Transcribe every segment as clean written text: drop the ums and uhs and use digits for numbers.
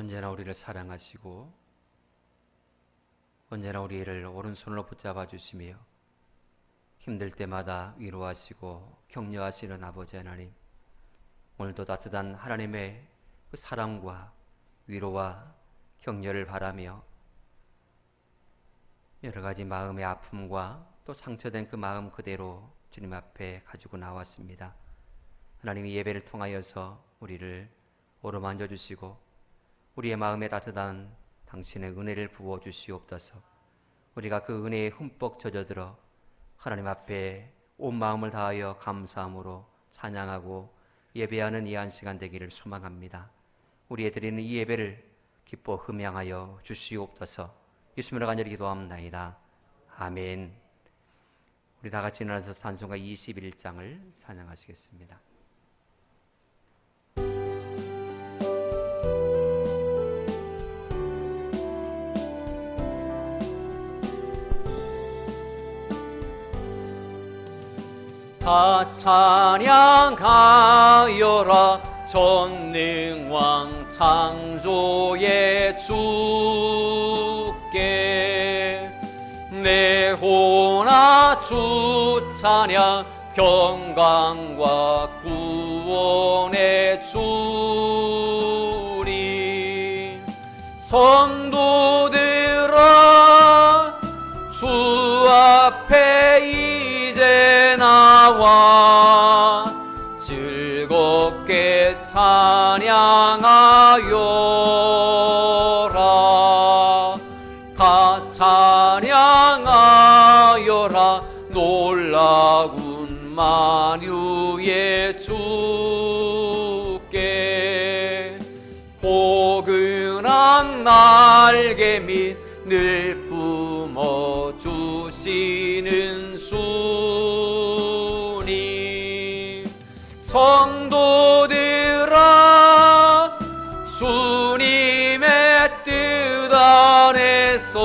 언제나 우리를 사랑하시고 언제나 우리를 오른손으로 붙잡아 주시며 힘들 때마다 위로하시고 격려하시는 아버지 하나님, 오늘도 따뜻한 하나님의 그 사랑과 위로와 격려를 바라며 여러 가지 마음의 아픔과 또 상처된 그 마음 그대로 주님 앞에 가지고 나왔습니다. 하나님이 예배를 통하여서 우리를 어루만져 주시고 우리의 마음에 따뜻한 당신의 은혜를 부어 주시옵소서. 우리가 그 은혜에 흠뻑 젖어들어 하나님 앞에 온 마음을 다하여 감사함으로 찬양하고 예배하는 이 한 시간 되기를 소망합니다. 우리의 드리는 이 예배를 기뻐 흠양하여 주시옵소서. 예수님으로 간절히 기도합나이다. 아멘. 우리 다 같이 일어나서 찬송가 21장을 찬양하시겠습니다. 다 찬양하여라 전능왕 창조의 주께 내 혼아 주 찬양 평강과 구원의 주님 성도들아 주 앞에 이제 나와 즐겁게 찬양하여라 다 찬양하여라 놀라운 만유의 주께 포근한 날개 및 늘 품어주시는 주님 성도들아 주님의 뜻 안에서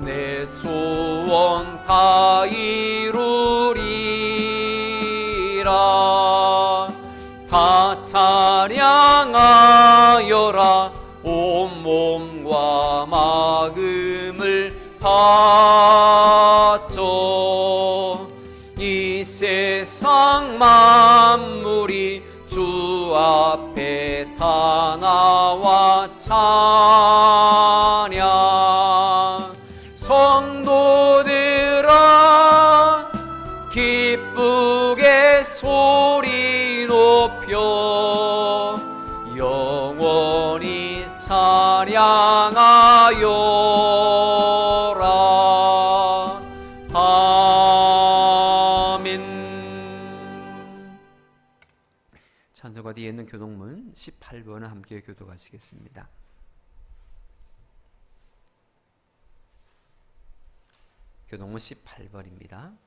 내 소원 다 이루리라 다 찬양하여라 온몸과 마음을 바쳐 이 세상 만물이 주 앞에 다 나와 찬양 성도들아 기쁘게 소리 높여 영원히 찬양하여라 아멘. 찬송가 뒤에 있는 교독문 18번을 함께 교독하시겠습니다. 교독문 18번입니다.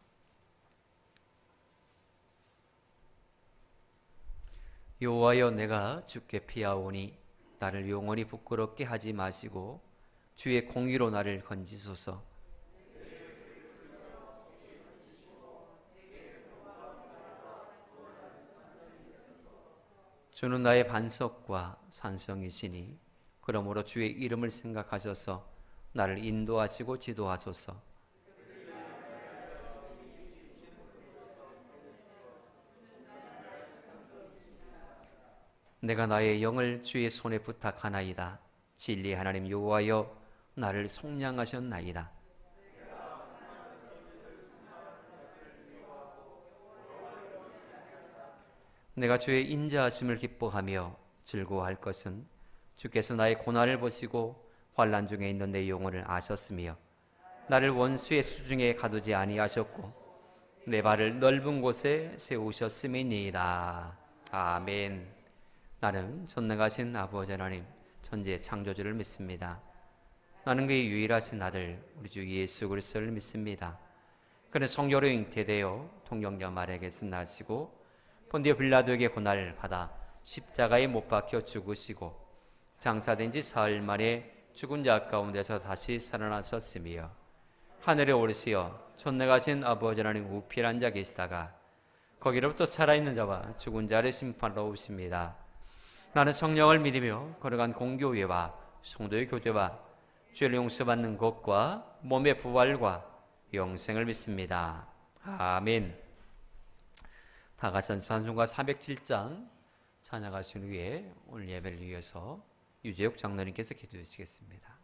여호와여 내가 주께 피하오니 나를 영원히 부끄럽게 하지 마시고 주의 공의로 나를 건지소서. 주는 나의 반석과 산성이시니 그러므로 주의 이름을 생각하셔서 나를 인도하시고 지도하소서. 내가 나의 영을 주의 손에 부탁하나이다. 진리의 하나님 여호와여 나를 속량하셨나이다. 내가 주의 인자하심을 기뻐하며 즐거워할 것은 주께서 나의 고난을 보시고 환난 중에 있는 내 영혼을 아셨으며 나를 원수의 수중에 가두지 아니하셨고 내 발을 넓은 곳에 세우셨음이니이다. 아멘. 나는 전능하신 아버지 하나님 천지의 창조주를 믿습니다. 나는 그의 유일하신 아들 우리 주 예수 그리스도를 믿습니다. 그는 성령으로 잉태되어 통용자 마리아에게서 나시고 본디오 빌라도에게 고난을 받아 십자가에 못 박혀 죽으시고 장사된 지 사흘 만에 죽은 자 가운데서 다시 살아나셨으며 하늘에 오르시어 전능하신 아버지 하나님 우편에 앉아 계시다가 거기로부터 살아있는 자와 죽은 자를 심판하러 오십니다. 나는 성령을 믿으며 거룩한 공교회와 성도의 교제와 죄를 용서받는 것과 몸의 부활과 영생을 믿습니다. 아멘. 다 같이 찬송가 407장 찬양하신 후에 오늘 예배를 위해서 유재욱 장로님께서 기도해 주시겠습니다.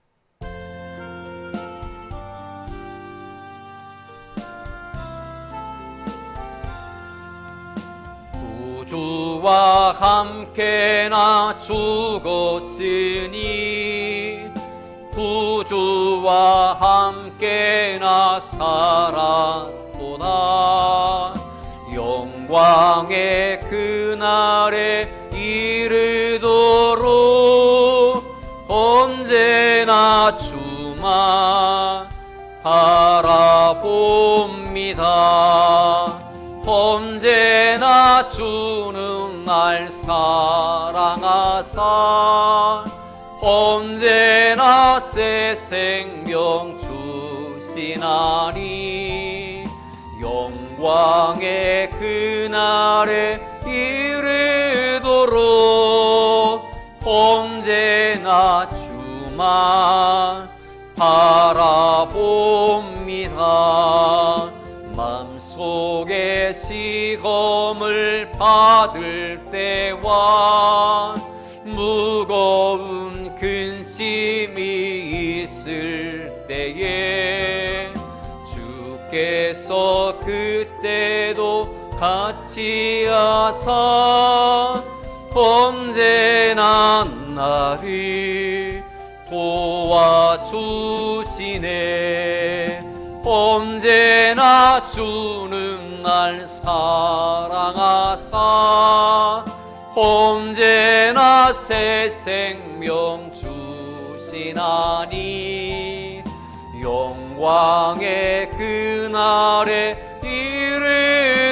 주와 함께 나 죽었으니 구주와 함께 나 살았도다. 영광의 그날에 이르도록 언제나 주만 바라봅니다. 언제나 주는 날 사랑하사 언제나 새 생명 주시나니 영광의 그날에 이르도록 언제나 주만 바라봅니다. 맘속에 시험을 받을 때와 무거운 근심이 있을 때에 주께서 그때도 같이 하사 언제나 나를 도와주시네. 언제나 주는 날 사랑하사 언제나 새 생명 주시나니 영광의 그날에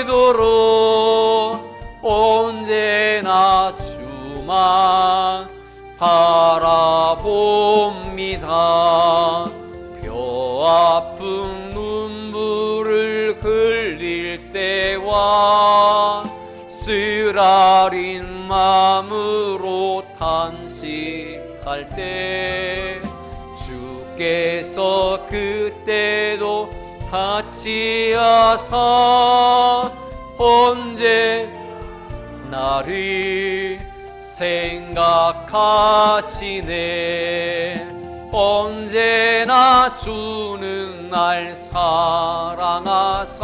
이르도록 언제나 주만 바라봅니다. 뼈 아픈 눈물을 흘릴 때와 쓰라린 마음으로 탄식할 때 주께서 그때도 같이 하사 언제 나를 생각하시네. 언제나 주는 날 사랑하사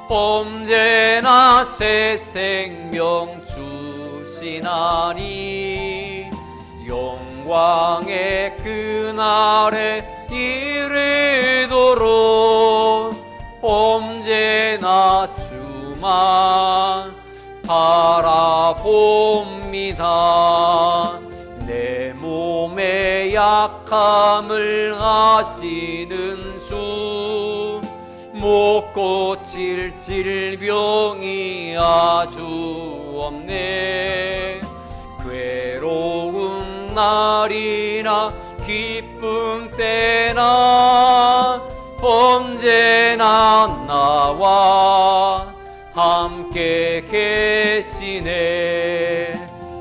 언제나 새 생명 주시나니 영광의 그날에 이르도록 언제나 주만 바라봅니다. 내 몸의 약함을 아시는 주 못 고칠 질병이 아주 없네. 괴로운 날이나 기쁜 때나 언제나 나와 함께 계시네.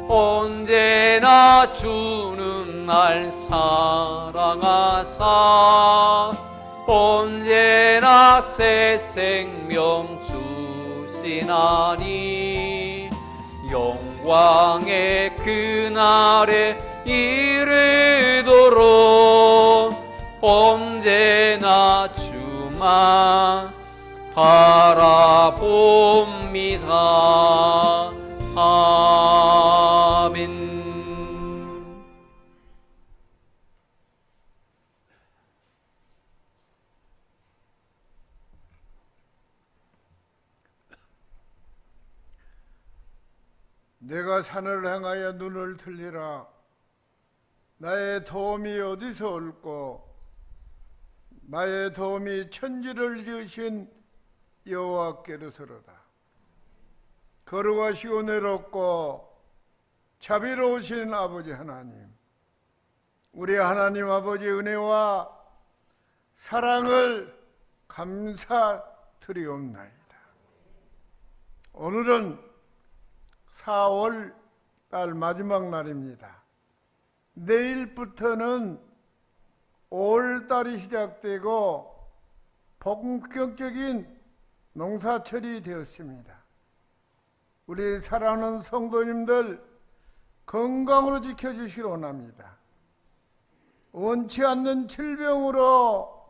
언제나 주는 날 사랑하사 언제나 새 생명 주시나니 영광의 그날에 이르도록 언제나 주만 바라봅니다. 아멘. 내가 산을 향하여 눈을 들리라. 나의 도움이 어디서 올꼬? 나의 도움이 천지를 지으신 여호와께로서로다. 거룩하시고 내롭고 자비로우신 아버지 하나님, 우리 하나님 아버지 은혜와 사랑을 감사드리옵나이다. 오늘은 4월 달 마지막 날입니다. 내일부터는 5월달이 시작되고 본격적인 농사철이 되었습니다. 우리 사랑하는 성도님들 건강으로 지켜주시기 원합니다. 원치 않는 질병으로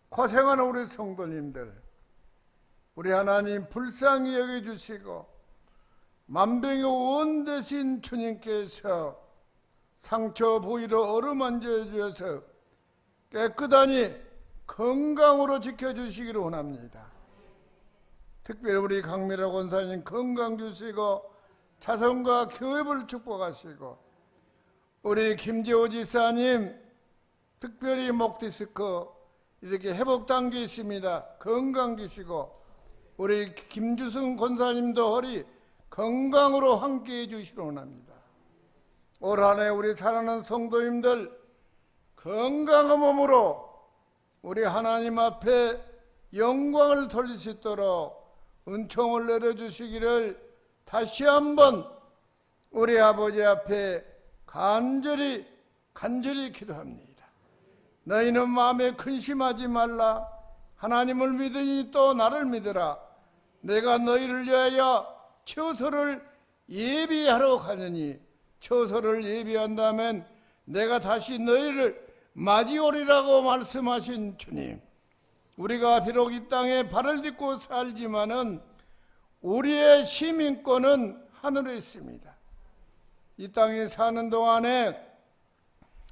고생하는 우리 성도님들, 우리 하나님 불쌍히 여겨주시고 만병의 원 되신 주님께서 상처 부위를 어루만져 주셔서 깨끗하니 건강으로 지켜주시기를 원합니다. 특별히 우리 강미라 권사님 건강 주시고 자손과 교회를 축복하시고, 우리 김재호 집사님 특별히 목 디스크 이렇게 회복 단계에 있습니다. 건강 주시고, 우리 김주승 권사님도 허리 건강으로 함께해 주시기 원합니다. 올 한 해 우리 사랑하는 성도님들 건강한 몸으로 우리 하나님 앞에 영광을 돌릴 수 있도록 은총을 내려주시기를 다시 한번 우리 아버지 앞에 간절히 기도합니다. 너희는 마음에 근심하지 말라. 하나님을 믿으니 또 나를 믿으라. 내가 너희를 위하여 처소를 예비하러 가느니, 처소를 예비한다면 내가 다시 너희를 맞이오리라고 말씀하신 주님, 우리가 비록 이 땅에 발을 딛고 살지만은 우리의 시민권은 하늘에 있습니다. 이 땅에 사는 동안에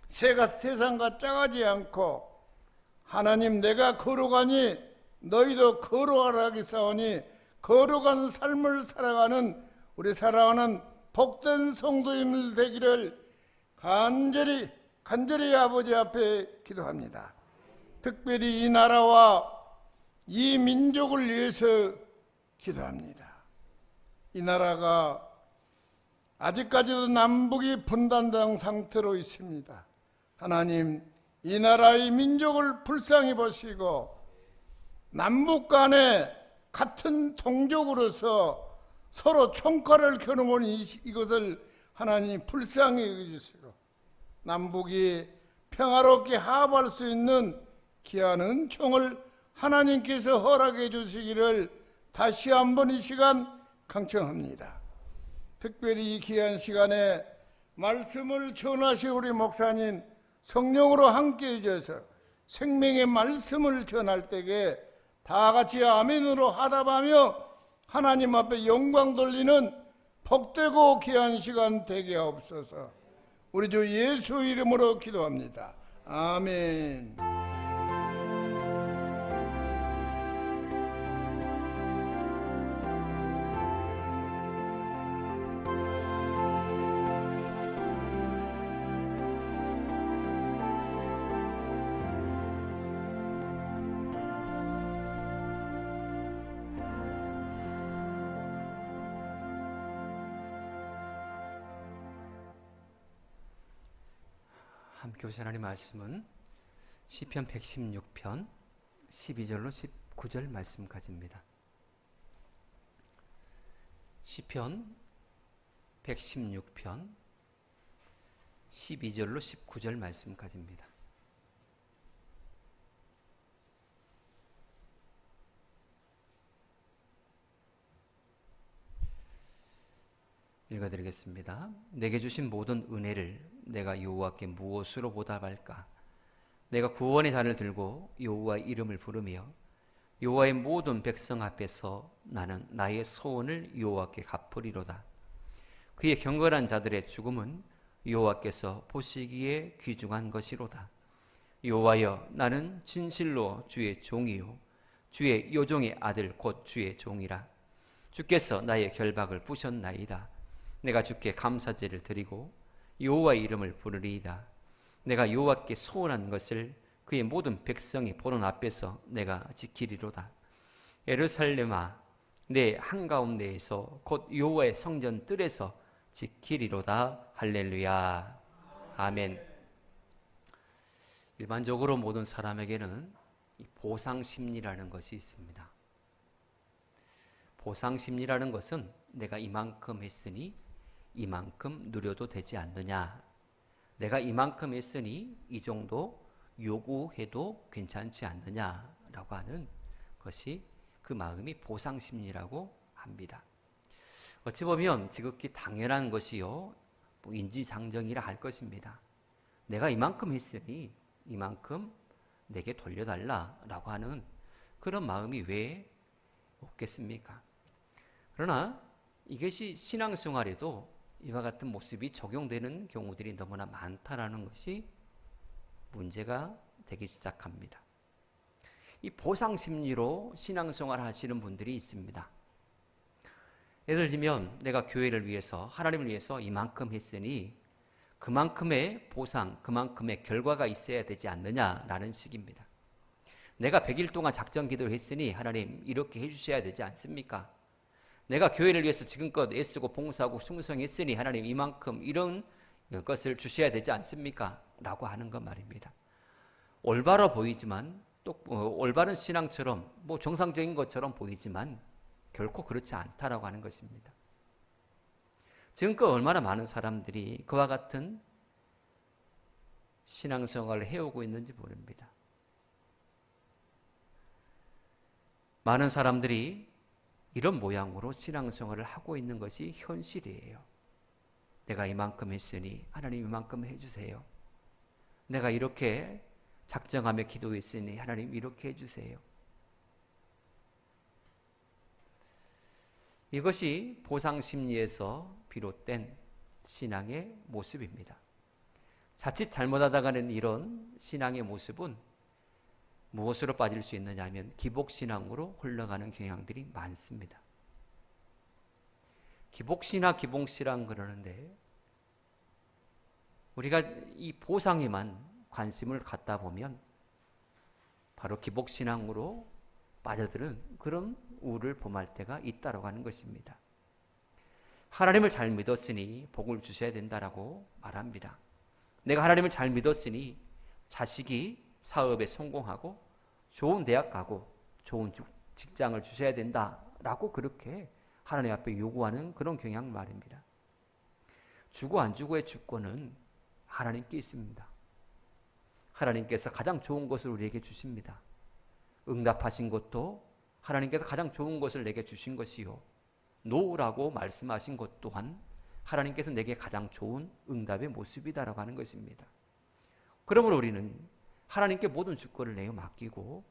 세상과 짜가지 않고, 하나님 내가 거룩하니 너희도 거룩하라 하기사오니 거룩한 삶을 살아가는 우리 사랑하는 복된 성도님들 되기를 간절히 아버지 앞에 기도합니다. 특별히 이 나라와 이 민족을 위해서 기도합니다. 이 나라가 아직까지도 남북이 분단된 상태로 있습니다. 하나님, 이 나라의 민족을 불쌍히 보시고 남북 간에 같은 동족으로서 서로 총칼을 겨누는 이것을 하나님 불쌍히 여겨주시고, 남북이 평화롭게 화합할 수 있는 귀한 은총을 하나님께서 허락해 주시기를 다시 한번 이 시간 강청합니다. 특별히 이 귀한 시간에 말씀을 전하신 우리 목사님 성령으로 함께 해주셔서 생명의 말씀을 전할 때에 다 같이 아멘으로 하답하며 하나님 앞에 영광 돌리는 복되고 귀한 시간 되게 하옵소서. 우리 주 예수 이름으로 기도합니다. 아멘. 함께 보신 하나님 말씀은 시편 116편 12절로 19절 말씀까지입니다. 시편 116편 12절로 19절 말씀까지입니다. 읽어드리겠습니다. 내게 주신 모든 은혜를 내가 여호와께 무엇으로 보답할까? 내가 구원의 잔을 들고 여호와의 이름을 부르며 여호와의 모든 백성 앞에서 나는 나의 소원을 여호와께 갚으리로다. 그의 경건한 자들의 죽음은 여호와께서 보시기에 귀중한 것이로다. 여호와여, 나는 진실로 주의 종이요 주의 요종의 아들 곧 주의 종이라. 주께서 나의 결박을 부셨나이다. 내가 주께 감사제를 드리고 여호와의 이름을 부르리이다. 내가 여호와께 소원한 것을 그의 모든 백성이 보는 앞에서 내가 지키리로다. 예루살렘아, 내 한가운데에서 곧 여호와의 성전 뜰에서 지키리로다. 할렐루야. 아멘. 일반적으로 모든 사람에게는 보상심리라는 것이 있습니다. 보상심리라는 것은 내가 이만큼 했으니 이만큼 누려도 되지 않느냐. 내가 이만큼 했으니 이 정도 요구해도 괜찮지 않느냐라고 하는 것이 그 마음이 보상심리라고 합니다. 어찌 보면 지극히 당연한 것이요, 인지상정이라 할 것입니다. 내가 이만큼 했으니 이만큼 내게 돌려달라라고 하는 그런 마음이 왜 없겠습니까? 그러나 이것이 신앙생활에도 이와 같은 모습이 적용되는 경우들이 너무나 많다라는 것이 문제가 되기 시작합니다. 이 보상심리로 신앙생활 하시는 분들이 있습니다. 예를 들면 내가 교회를 위해서, 하나님을 위해서 이만큼 했으니 그만큼의 보상, 그만큼의 결과가 있어야 되지 않느냐라는 식입니다. 내가 100일 동안 작전 기도를 했으니 하나님 이렇게 해주셔야 되지 않습니까? 내가 교회를 위해서 지금껏 애쓰고 봉사하고 충성했으니 하나님 이만큼 이런 것을 주셔야 되지 않습니까? 라고 하는 것 말입니다. 올바로 보이지만 또 올바른 신앙처럼 정상적인 것처럼 보이지만 결코 그렇지 않다라고 하는 것입니다. 지금껏 얼마나 많은 사람들이 그와 같은 신앙생활을 해오고 있는지 모릅니다. 많은 사람들이 이런 모양으로 신앙생활을 하고 있는 것이 현실이에요. 내가 이만큼 했으니 하나님 이만큼 해주세요. 내가 이렇게 작정하며 기도했으니 하나님 이렇게 해주세요. 이것이 보상심리에서 비롯된 신앙의 모습입니다. 자칫 잘못하다가는 이런 신앙의 모습은 무엇으로 빠질 수 있느냐 하면 기복신앙으로 흘러가는 경향들이 많습니다. 기복신앙, 기복신앙 그러는데 우리가 이 보상에만 관심을 갖다 보면 바로 기복신앙으로 빠져드는 그런 우를 범할 때가 있다라고 하는 것입니다. 하나님을 잘 믿었으니 복을 주셔야 된다라고 말합니다. 내가 하나님을 잘 믿었으니 자식이 사업에 성공하고 좋은 대학 가고 좋은 직장을 주셔야 된다라고 그렇게 하나님 앞에 요구하는 그런 경향 말입니다. 주고 안 주고의 주권은 하나님께 있습니다. 하나님께서 가장 좋은 것을 우리에게 주십니다. 응답하신 것도 하나님께서 가장 좋은 것을 내게 주신 것이요, 노라고 말씀하신 것 또한 하나님께서 내게 가장 좋은 응답의 모습이다라고 하는 것입니다. 그러므로 우리는 하나님께 모든 주권을 내어 맡기고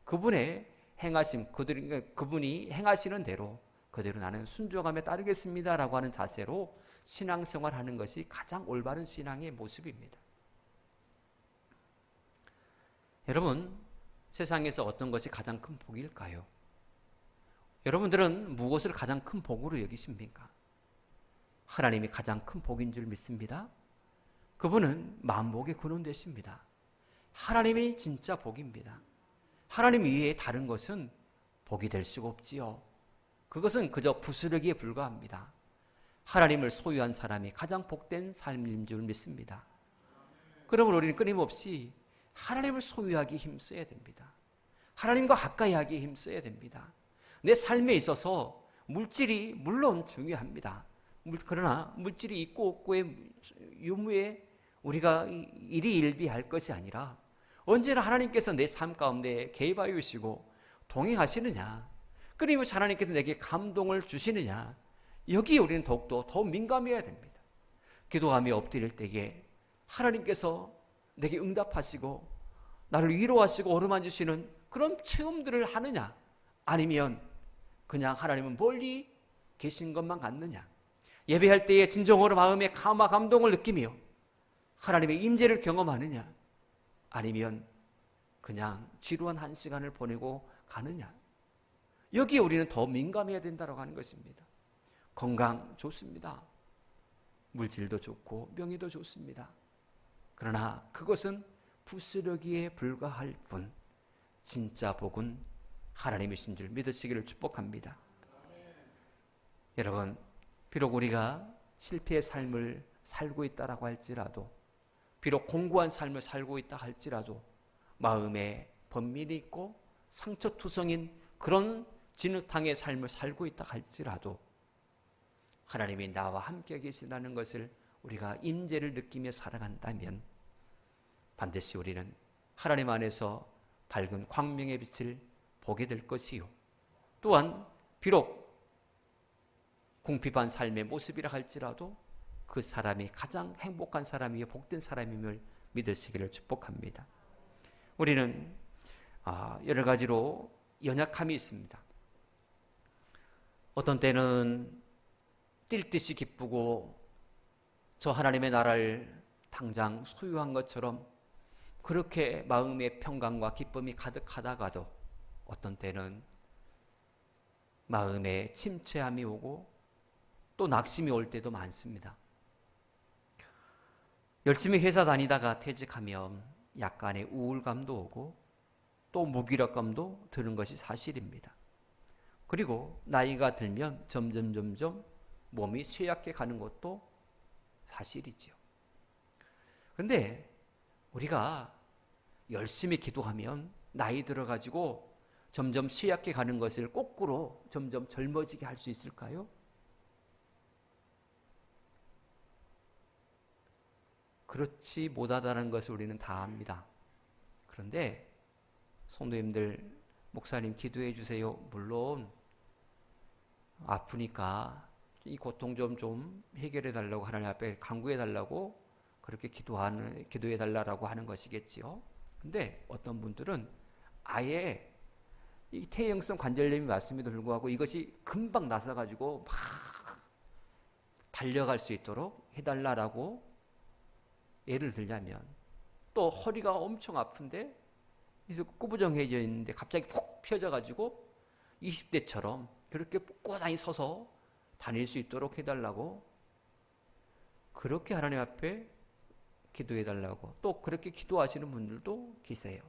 그분의 행하심, 그분이 행하시는 대로 그대로 나는 순종하며 따르겠습니다라고 하는 자세로 신앙생활하는 것이 가장 올바른 신앙의 모습입니다. 여러분, 세상에서 어떤 것이 가장 큰 복일까요? 여러분들은 무엇을 가장 큰 복으로 여기십니까? 하나님이 가장 큰 복인 줄 믿습니다. 그분은 만복의 근원 되십니다. 하나님이 진짜 복입니다. 하나님 이외에 다른 것은 복이 될 수가 없지요. 그것은 그저 부스러기에 불과합니다. 하나님을 소유한 사람이 가장 복된 삶인 줄 믿습니다. 그러므로 우리는 끊임없이 하나님을 소유하기 힘써야 됩니다. 하나님과 가까이 하기 힘써야 됩니다. 내 삶에 있어서 물질이 물론 중요합니다. 그러나 물질이 있고 없고의 유무에 우리가 일희일비할 것이 아니라 언제나 하나님께서 내 삶 가운데 개입하여 주시고 동행하시느냐, 끊임없이 하나님께서 내게 감동을 주시느냐, 여기에 우리는 더욱더 더 민감해야 됩니다. 기도하며 엎드릴 때에 하나님께서 내게 응답하시고 나를 위로하시고 어루만지시는 그런 체험들을 하느냐, 아니면 그냥 하나님은 멀리 계신 것만 같느냐, 예배할 때에 진정으로 마음에 감동을 느끼며 하나님의 임재를 경험하느냐, 아니면 그냥 지루한 한 시간을 보내고 가느냐, 여기에 우리는 더 민감해야 된다고 하는 것입니다. 건강 좋습니다. 물질도 좋고 명예도 좋습니다. 그러나 그것은 부스러기에 불과할 뿐 진짜 복은 하나님이신 줄 믿으시기를 축복합니다. 여러분, 비록 우리가 실패의 삶을 살고 있다라고 할지라도, 비록 공고한 삶을 살고 있다 할지라도 마음에 번민이 있고 상처투성인 그런 진흙탕의 삶을 살고 있다 할지라도 하나님이 나와 함께 계시다는 것을 우리가 임재를 느끼며 살아간다면 반드시 우리는 하나님 안에서 밝은 광명의 빛을 보게 될 것이요. 또한 비록 궁핍한 삶의 모습이라 할지라도 그 사람이 가장 행복한 사람이요 복된 사람임을 믿으시기를 축복합니다. 우리는 여러 가지로 연약함이 있습니다. 어떤 때는 뛸 듯이 기쁘고 저 하나님의 나라를 당장 소유한 것처럼 그렇게 마음의 평강과 기쁨이 가득하다가도 어떤 때는 마음에 침체함이 오고 또 낙심이 올 때도 많습니다. 열심히 회사 다니다가 퇴직하면 약간의 우울감도 오고 또 무기력감도 드는 것이 사실입니다. 그리고 나이가 들면 점점 몸이 쇠약해 가는 것도 사실이죠. 그런데 우리가 열심히 기도하면 나이 들어가지고 점점 쇠약해 가는 것을 거꾸로 점점 젊어지게 할 수 있을까요? 그렇지 못하다는 것을 우리는 다 압니다. 그런데 성도님들, 목사님 기도해 주세요. 물론 아프니까 이 고통 좀 해결해 달라고 하나님 앞에 간구해 달라고 그렇게 기도해 달라고 하는 것이겠지요. 근데 어떤 분들은 아예 이 퇴행성 관절염이 왔음에도 불구하고 이것이 금방 나서가지고 막 달려갈 수 있도록 해달라고 예를 들자면 또 허리가 엄청 아픈데 그래서 꾸부정해져 있는데 갑자기 푹 펴져가지고 20대처럼 그렇게 꼿꼿하게 서서 다닐 수 있도록 해달라고 그렇게 하나님 앞에 기도해달라고 또 그렇게 기도하시는 분들도 계세요.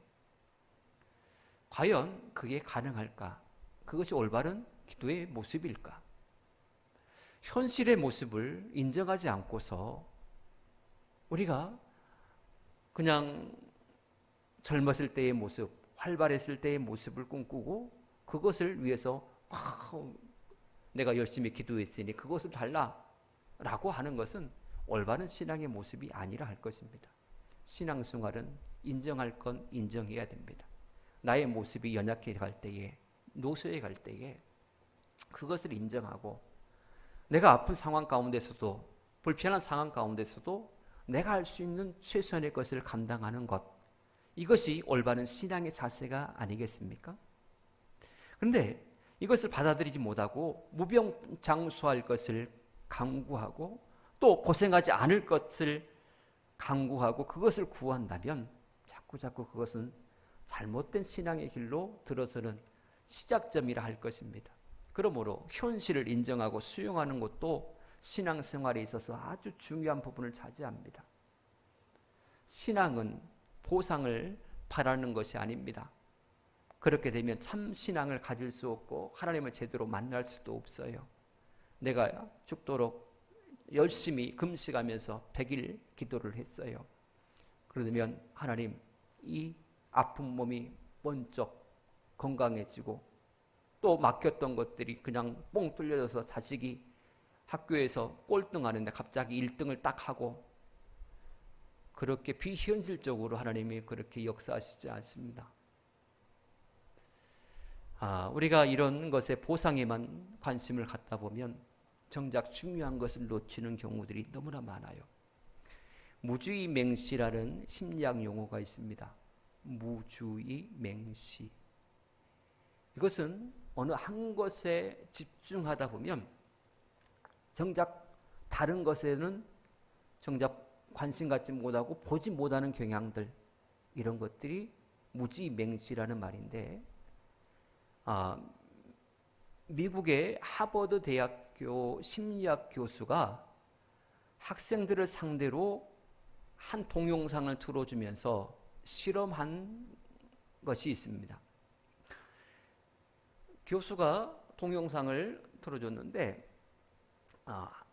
과연 그게 가능할까? 그것이 올바른 기도의 모습일까? 현실의 모습을 인정하지 않고서 우리가 그냥 젊었을 때의 모습, 활발했을 때의 모습을 꿈꾸고 그것을 위해서 내가 열심히 기도했으니 그것을 달라라고 하는 것은 올바른 신앙의 모습이 아니라 할 것입니다. 신앙생활은 인정할 건 인정해야 됩니다. 나의 모습이 연약해 갈 때에, 노쇠해 갈 때에 그것을 인정하고 내가 아픈 상황 가운데서도 불편한 상황 가운데서도 내가 할 수 있는 최선의 것을 감당하는 것, 이것이 올바른 신앙의 자세가 아니겠습니까? 그런데 이것을 받아들이지 못하고 무병장수할 것을 강구하고 또 고생하지 않을 것을 강구하고 그것을 구한다면 자꾸 그것은 잘못된 신앙의 길로 들어서는 시작점이라 할 것입니다. 그러므로 현실을 인정하고 수용하는 것도 신앙생활에 있어서 아주 중요한 부분을 차지합니다. 신앙은 보상을 바라는 것이 아닙니다. 그렇게 되면 참 신앙을 가질 수 없고 하나님을 제대로 만날 수도 없어요. 내가 죽도록 열심히 금식하면서 100일 기도를 했어요. 그러면 하나님, 이 아픈 몸이 번쩍 건강해지고 또 막혔던 것들이 그냥 뻥 뚫려져서 자식이 학교에서 꼴등하는데 갑자기 1등을 딱 하고 그렇게 비현실적으로 하나님이 그렇게 역사하시지 않습니다. 우리가 이런 것에 보상에만 관심을 갖다 보면 정작 중요한 것을 놓치는 경우들이 너무나 많아요. 무주의맹시라는 심리학 용어가 있습니다. 무주의맹시. 이것은 어느 한 것에 집중하다 보면 정작 다른 것에는 정작 관심 갖지 못하고 보지 못하는 경향들, 이런 것들이 무주의맹시라는 말인데 미국의 하버드 대학교 심리학 교수가 학생들을 상대로 한 동영상을 틀어주면서 실험한 것이 있습니다. 교수가 동영상을 틀어줬는데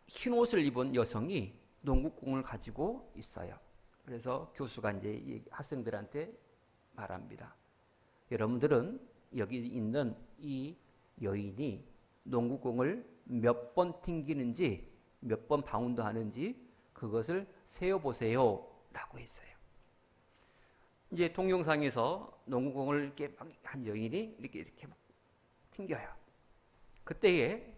흰 옷을 입은 여성이 농구공을 가지고 있어요. 그래서 교수가 이제 이 학생들한테 말합니다. 여러분들은 여기 있는 이 여인이 농구공을 몇 번 튕기는지, 몇 번 바운드 하는지 그것을 세어보세요 라고 했어요. 이제 동영상에서 농구공을 이렇게 막 한 여인이 이렇게 막 튕겨요. 그때에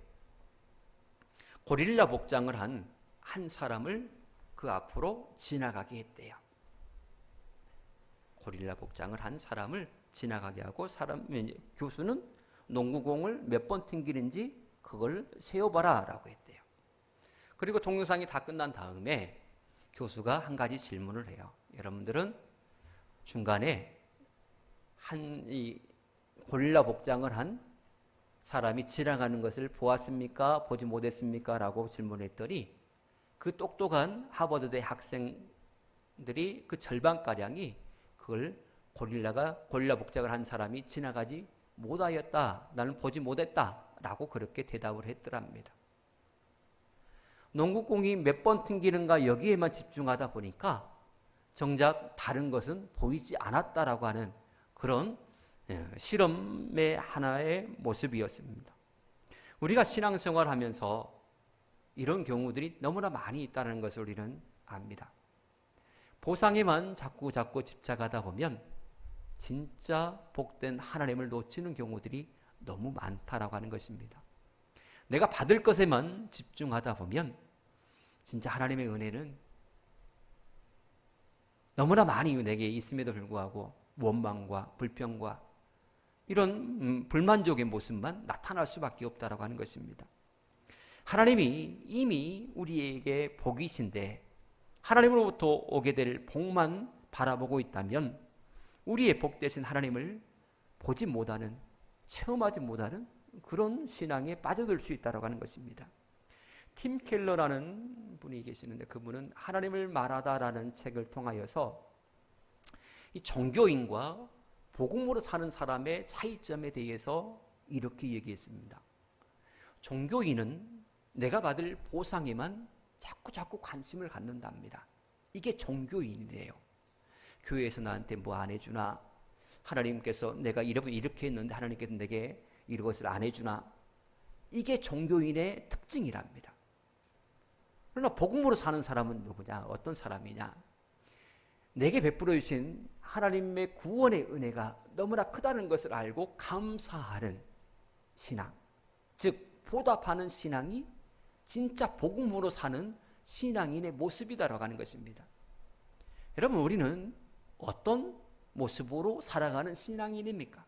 고릴라 복장을 한 사람을 그 앞으로 지나가게 했대요. 고릴라 복장을 한 사람을 지나가게 하고 교수는 농구공을 몇 번 튕기는지 그걸 세어봐라 라고 했대요. 그리고 동영상이 다 끝난 다음에 교수가 한 가지 질문을 해요. 여러분들은 중간에 이 고릴라 복장을 한 사람이 지나가는 것을 보았습니까? 보지 못했습니까? 라고 질문했더니 그 똑똑한 하버드대 학생들이 그 절반가량이 그걸 고릴라 복장을 한 사람이 지나가지 못하였다. 나는 보지 못했다. 라고 그렇게 대답을 했더랍니다. 농구공이 몇 번 튕기는가 여기에만 집중하다 보니까 정작 다른 것은 보이지 않았다라고 하는 그런 실험의 하나의 모습이었습니다. 우리가 신앙생활을 하면서 이런 경우들이 너무나 많이 있다는 것을 우리는 압니다. 보상에만 자꾸 집착하다 보면 진짜 복된 하나님을 놓치는 경우들이 너무 많다라고 하는 것입니다. 내가 받을 것에만 집중하다 보면 진짜 하나님의 은혜는 너무나 많이 내게 있음에도 불구하고 원망과 불평과 이런 불만족의 모습만 나타날 수밖에 없다라고 하는 것입니다. 하나님이 이미 우리에게 복이신데 하나님으로부터 오게 될 복만 바라보고 있다면 우리의 복되신 하나님을 보지 못하는, 체험하지 못하는 그런 신앙에 빠져들 수 있다고 하는 것입니다. 팀 켈러라는 분이 계시는데 그분은 하나님을 말하다라는 책을 통하여서 이 종교인과 복음으로 사는 사람의 차이점에 대해서 이렇게 얘기했습니다. 종교인은 내가 받을 보상에만 자꾸 관심을 갖는답니다. 이게 종교인이래요. 교회에서 나한테 뭐 안 해주나, 하나님께서 내가 이렇게 했는데 하나님께서 내게 이것을 안 해주나, 이게 종교인의 특징이랍니다. 그러나 복음으로 사는 사람은 누구냐? 어떤 사람이냐? 내게 베풀어 주신 하나님의 구원의 은혜가 너무나 크다는 것을 알고 감사하는 신앙, 즉 보답하는 신앙이 진짜 복음으로 사는 신앙인의 모습이다라고 하는 것입니다. 여러분, 우리는 어떤 모습으로 살아가는 신앙인입니까?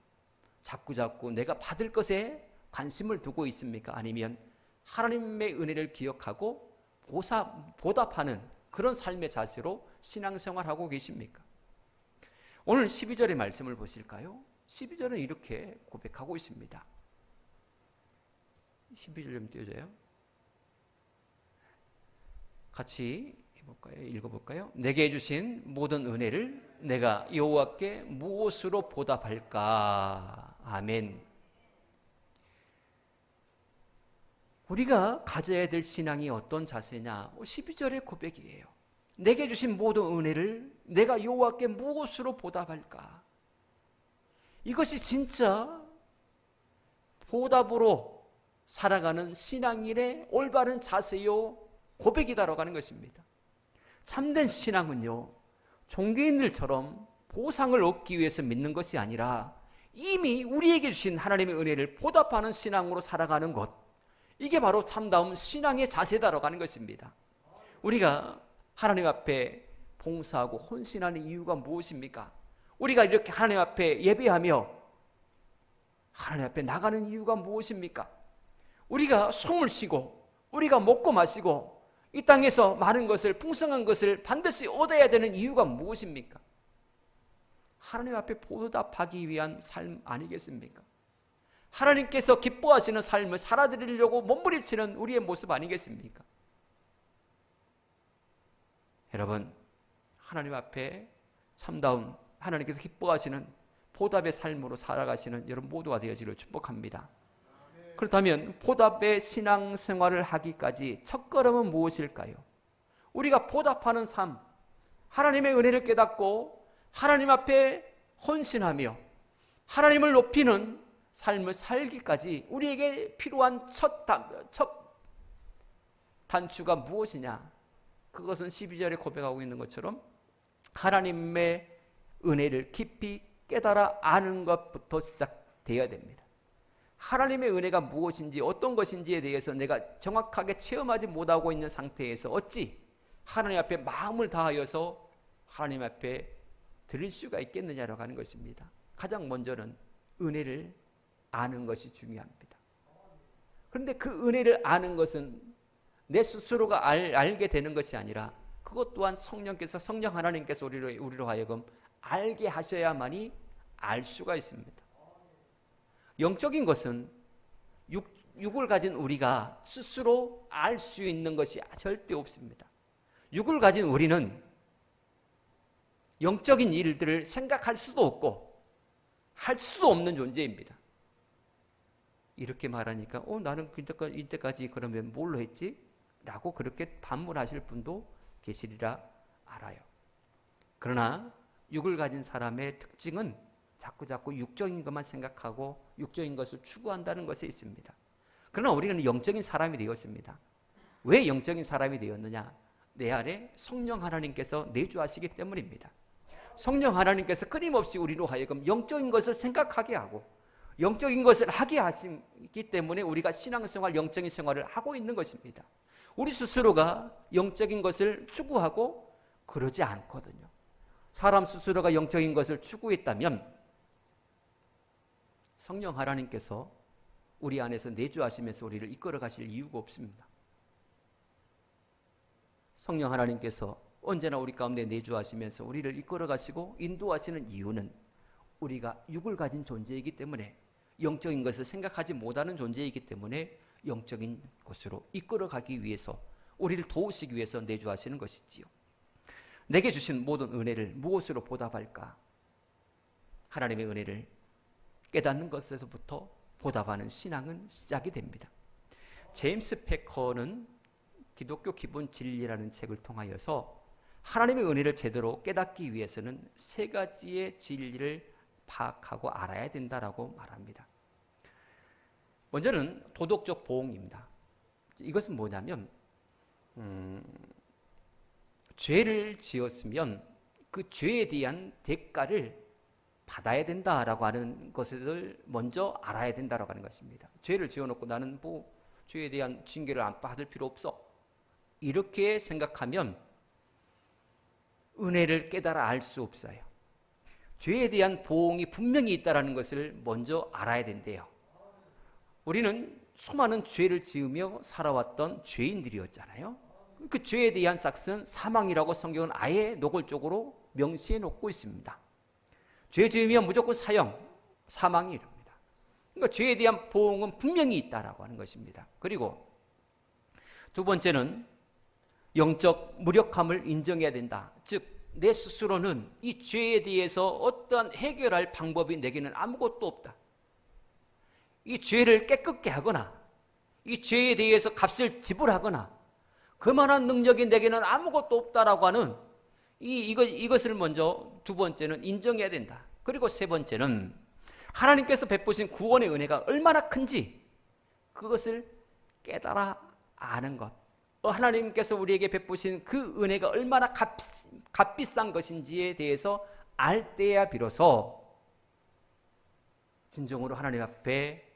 자꾸 내가 받을 것에 관심을 두고 있습니까? 아니면 하나님의 은혜를 기억하고 보답하는 그런 삶의 자세로 신앙생활하고 계십니까? 오늘 12절의 말씀을 보실까요? 12절은 이렇게 고백하고 있습니다. 12절 좀 띄워줘요. 같이 읽어볼까요? 내게 주신 모든 은혜를 내가 여호와께 무엇으로 보답할까? 아멘. 우리가 가져야 될 신앙이 어떤 자세냐? 12절의 고백이에요. 내게 주신 모든 은혜를 내가 여호와께 무엇으로 보답할까? 이것이 진짜 보답으로 살아가는 신앙인의 올바른 자세요 고백이다라고 하는 것입니다. 참된 신앙은요, 종교인들처럼 보상을 얻기 위해서 믿는 것이 아니라 이미 우리에게 주신 하나님의 은혜를 보답하는 신앙으로 살아가는 것, 이게 바로 참다운 신앙의 자세다라고 하는 것입니다. 우리가 하나님 앞에 봉사하고 헌신하는 이유가 무엇입니까? 우리가 이렇게 하나님 앞에 예배하며 하나님 앞에 나가는 이유가 무엇입니까? 우리가 숨을 쉬고 우리가 먹고 마시고 이 땅에서 많은 것을, 풍성한 것을 반드시 얻어야 되는 이유가 무엇입니까? 하나님 앞에 보답하기 위한 삶 아니겠습니까? 하나님께서 기뻐하시는 삶을 살아드리려고 몸부림치는 우리의 모습 아니겠습니까? 여러분, 하나님 앞에 참다운 하나님께서 기뻐하시는 보답의 삶으로 살아가시는 여러분 모두가 되어지기를 축복합니다. 그렇다면 보답의 신앙생활을 하기까지 첫걸음은 무엇일까요? 우리가 보답하는 삶, 하나님의 은혜를 깨닫고 하나님 앞에 헌신하며 하나님을 높이는 삶을 살기까지 우리에게 필요한 첫 단추가 무엇이냐? 그것은 12절에 고백하고 있는 것처럼 하나님의 은혜를 깊이 깨달아 아는 것부터 시작되어야 됩니다. 하나님의 은혜가 무엇인지 어떤 것인지에 대해서 내가 정확하게 체험하지 못하고 있는 상태에서 어찌 하나님 앞에 마음을 다하여서 하나님 앞에 드릴 수가 있겠느냐라고 하는 것입니다. 가장 먼저는 은혜를 아는 것이 중요합니다. 그런데 그 은혜를 아는 것은 내 스스로가 알게 되는 것이 아니라 그것 또한 성령 하나님께서 우리로 하여금 알게 하셔야만이 알 수가 있습니다. 영적인 것은 육을 가진 우리가 스스로 알 수 있는 것이 절대 없습니다. 육을 가진 우리는 영적인 일들을 생각할 수도 없고 할 수도 없는 존재입니다. 이렇게 말하니까 나는 이때까지 그러면 뭘로 했지? 라고 그렇게 반문하실 분도 계시리라 알아요. 그러나 육을 가진 사람의 특징은 자꾸 육적인 것만 생각하고 육적인 것을 추구한다는 것에 있습니다. 그러나 우리는 영적인 사람이 되었습니다. 왜 영적인 사람이 되었느냐? 내 안에 성령 하나님께서 내주하시기 때문입니다. 성령 하나님께서 끊임없이 우리로 하여금 영적인 것을 생각하게 하고 영적인 것을 하게 하시기 때문에 우리가 신앙생활, 영적인 생활을 하고 있는 것입니다. 우리 스스로가 영적인 것을 추구하고 그러지 않거든요. 사람 스스로가 영적인 것을 추구했다면 성령 하나님께서 우리 안에서 내주하시면서 우리를 이끌어 가실 이유가 없습니다. 성령 하나님께서 언제나 우리 가운데 내주하시면서 우리를 이끌어 가시고 인도하시는 이유는 우리가 육을 가진 존재이기 때문에 영적인 것을 생각하지 못하는 존재이기 때문에 영적인 곳으로 이끌어 가기 위해서 우리를 도우시기 위해서 내주하시는 것이지요. 내게 주신 모든 은혜를 무엇으로 보답할까? 하나님의 은혜를 깨닫는 것에서부터 보답하는 신앙은 시작이 됩니다. 제임스 패커는 기독교 기본 진리라는 책을 통하여서 하나님의 은혜를 제대로 깨닫기 위해서는 세 가지의 진리를 파악하고 알아야 된다라고 말합니다. 먼저는 도덕적 보응입니다. 이것은 뭐냐면 죄를 지었으면 그 죄에 대한 대가를 받아야 된다라고 하는 것을 먼저 알아야 된다라고 하는 것입니다. 죄를 지어놓고 나는 죄에 대한 징계를 안 받을 필요 없어. 이렇게 생각하면 은혜를 깨달아 알 수 없어요. 죄에 대한 보응이 분명히 있다는 것을 먼저 알아야 된대요. 우리는 수많은 죄를 지으며 살아왔던 죄인들이었잖아요. 그 죄에 대한 삭은 사망이라고 성경은 아예 노골적으로 명시해 놓고 있습니다. 죄 지으면 무조건 사망이 이릅니다. 그러니까 죄에 대한 보응은 분명히 있다라고 하는 것입니다. 그리고 두 번째는 영적 무력함을 인정해야 된다. 즉, 내 스스로는 이 죄에 대해서 어떠한 해결할 방법이 내게는 아무것도 없다. 이 죄를 깨끗게 하거나 이 죄에 대해서 값을 지불하거나 그만한 능력이 내게는 아무것도 없다라고 하는 이것을 먼저 두 번째는 인정해야 된다. 그리고 세 번째는 하나님께서 베푸신 구원의 은혜가 얼마나 큰지 그것을 깨달아 아는 것. 하나님께서 우리에게 베푸신 그 은혜가 얼마나 값비싼 것인지에 대해서 알 때야 비로소 진정으로 하나님 앞에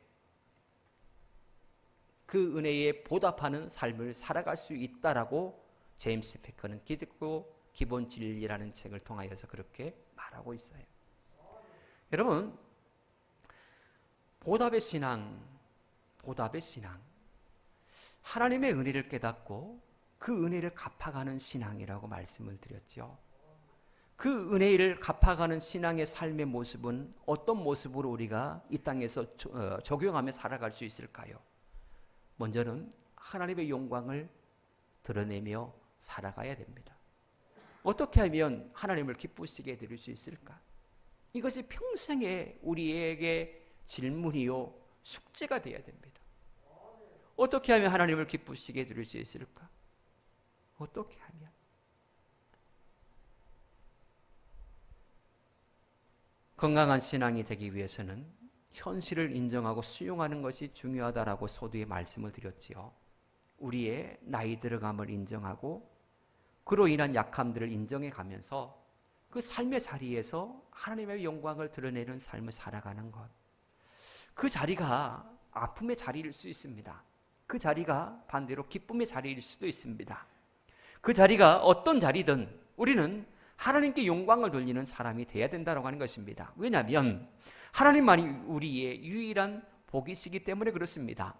그 은혜에 보답하는 삶을 살아갈 수 있다라고 제임스 패커는 기독교 기본 진리라는 책을 통하여서 그렇게 말하고 있어요. 여러분, 보답의 신앙, 하나님의 은혜를 깨닫고 그 은혜를 갚아가는 신앙이라고 말씀을 드렸죠. 그 은혜를 갚아가는 신앙의 삶의 모습은 어떤 모습으로 우리가 이 땅에서 적용하며 살아갈 수 있을까요? 먼저는 하나님의 영광을 드러내며 살아가야 됩니다. 어떻게 하면 하나님을 기쁘시게 드릴 수 있을까? 이것이 평생의 우리에게 질문이요 숙제가 되어야 됩니다. 어떻게 하면 하나님을 기쁘시게 드릴 수 있을까? 어떻게 하면? 건강한 신앙이 되기 위해서는 현실을 인정하고 수용하는 것이 중요하다라고 서두에 말씀을 드렸지요. 우리의 나이 들어감을 인정하고 그로 인한 약함들을 인정해 가면서 그 삶의 자리에서 하나님의 영광을 드러내는 삶을 살아가는 것. 그 자리가 아픔의 자리일 수 있습니다. 그 자리가 반대로 기쁨의 자리일 수도 있습니다. 그 자리가 어떤 자리든 우리는 하나님께 영광을 돌리는 사람이 되어야 된다고 하는 것입니다. 왜냐하면 하나님만이 우리의 유일한 복이시기 때문에 그렇습니다.